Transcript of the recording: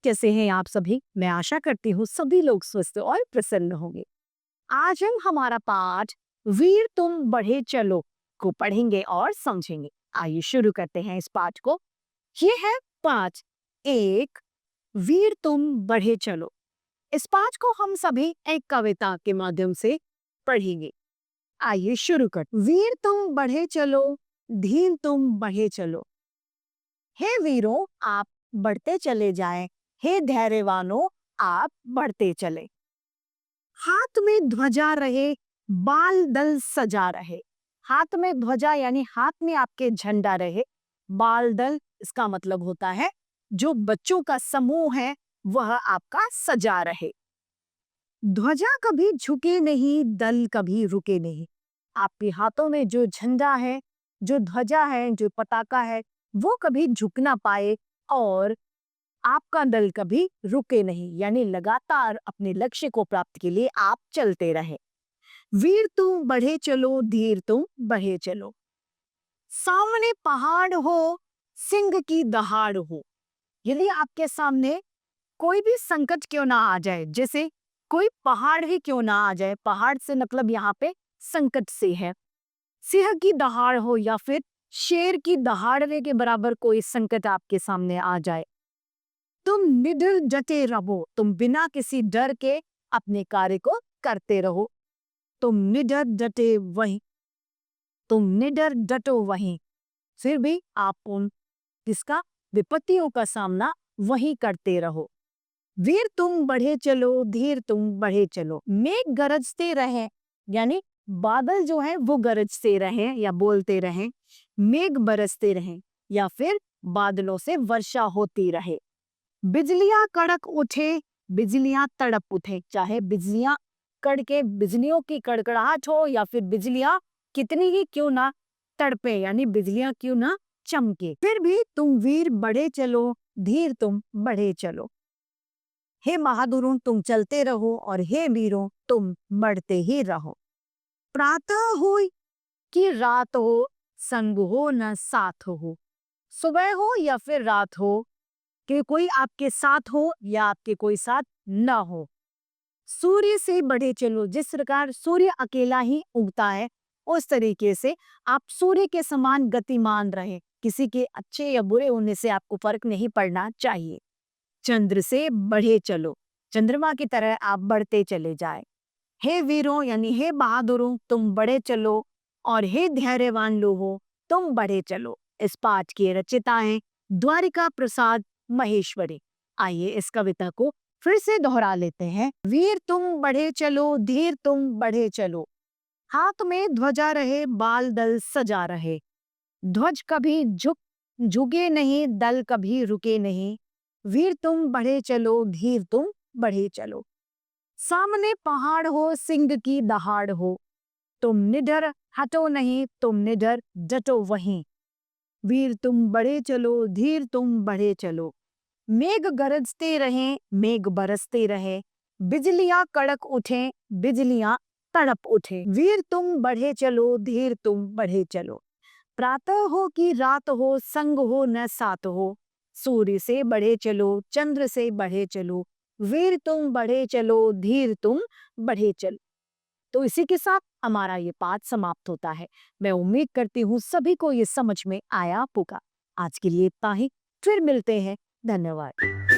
कैसे हैं आप सभी? मैं आशा करती हूँ सभी लोग स्वस्थ और प्रसन्न होंगे। आज हम हमारा पाठ वीर तुम बढ़े चलो को पढ़ेंगे और समझेंगे। आइए शुरू करते हैं इस पाठ को। ये है पाठ एक, वीर तुम बढ़े चलो। इस पाठ को हम सभी एक कविता के माध्यम से पढ़ेंगे। आइए शुरू कर। वीर तुम बढ़े चलो, धीर तुम बढ़े चलो। हे वीरों, आप बढ़ते चले जाएं। हे धैर्यवानों, आप बढ़ते चले। हाथ में ध्वजा रहे, बाल दल सजा रहे। हाथ में ध्वजा यानी हाथ में आपके झंडा रहे। बाल दल इसका मतलब होता है जो बच्चों का समूह है वह आपका सजा रहे। ध्वजा कभी झुके नहीं, दल कभी रुके नहीं। आपके हाथों में जो झंडा है, जो ध्वजा है, जो पताका है, वो कभी झुक ना पाए और आपका दल कभी रुके नहीं, यानी लगातार अपने लक्ष्य को प्राप्त के लिए आप चलते रहे। वीर तुम बढ़े चलो, धीर तुम बढ़े चलो। सामने पहाड़ हो, सिंह की दहाड़ हो। यदि आपके सामने कोई भी संकट क्यों ना आ जाए, जैसे कोई पहाड़ ही क्यों ना आ जाए, पहाड़ से मतलब यहाँ पे संकट से है। सिंह की दहाड़ हो या फिर शेर की दहाड़ने के बराबर कोई संकट आपके सामने आ जाए, तुम निडर डटे रहो। तुम बिना किसी डर के अपने कार्य को करते रहो। तुम निडर डटे वहीं, तुम निडर डटो वहीं। फिर भी आप उन किसका विपत्तियों का सामना वहीं करते रहो। वीर तुम बढ़े चलो, धीर तुम बढ़े चलो। मेघ गरजते रहे, यानी बादल जो है वो गरजते रहे या बोलते रहे। मेघ बरसते रहे या फिर बादलों से वर्षा होती रहे। बिजलियां कड़क उठे, बिजलियां तड़प उठे। चाहे बिजलियां कड़के, बिजलियों की कड़कड़ाहट हो या फिर बिजलियां कितनी ही क्यों ना तड़पे, यानी बिजलियां क्यों ना चमके, फिर भी तुम वीर बढ़े चलो, धीर तुम बढ़े चलो। हे बहादुरों, तुम चलते रहो और हे वीरों, तुम बढ़ते ही रहो। प्रातः हो कि रात हो, संग हो न साथ हो। सुबह हो या फिर रात हो, कि कोई आपके साथ हो या आपके कोई साथ न हो। सूर्य से बढ़े चलो। जिस प्रकार सूर्य अकेला ही उगता है, उस तरीके से आप सूर्य के समान गतिमान रहे। किसी के अच्छे या बुरे होने से आपको फर्क नहीं पड़ना चाहिए। चंद्र से बढ़े चलो, चंद्रमा की तरह आप बढ़ते चले जाए। हे वीरों यानी हे बहादुरों, तुम बढ़े चलो और हे धैर्यवान लोगों, तुम बढ़े चलो। इस पाठ के रचिता हैं द्वारिका प्रसाद महेश्वरी। आइए इस कविता को फिर से दोहरा लेते हैं। वीर तुम बढ़े चलो, धीर तुम बढ़े चलो। हाथ में ध्वजा रहे, बाल दल सजा रहे। ध्वज कभी झुके नहीं, दल कभी रुके नहीं। वीर तुम बढ़े चलो, धीर तुम बढ़े चलो। सामने पहाड़ हो, सिंह की दहाड़ हो। तुम निडर हटो नहीं, तुम निडर डटो वहीं। वीर तुम बढ़े चलो, धीर तुम बढ़े चलो। मेघ गरजते रहें, मेघ बरसते रहे। बिजलियां कड़क उठे, बिजलियां तड़प उठे। वीर तुम बढ़े चलो, धीर तुम बढ़े चलो। प्रातः हो कि रात हो, संग हो न साथ हो। सूर्य से बढ़े चलो, चंद्र से बढ़े चलो। वीर तुम बढ़े चलो, धीर तुम बढ़े चलो। तो इसी के साथ हमारा ये पाठ समाप्त होता है। मैं उम्मीद करती हूँ सभी को ये समझ में आया होगा। आज के लिए इतना ही, फिर मिलते हैं। धन्यवाद।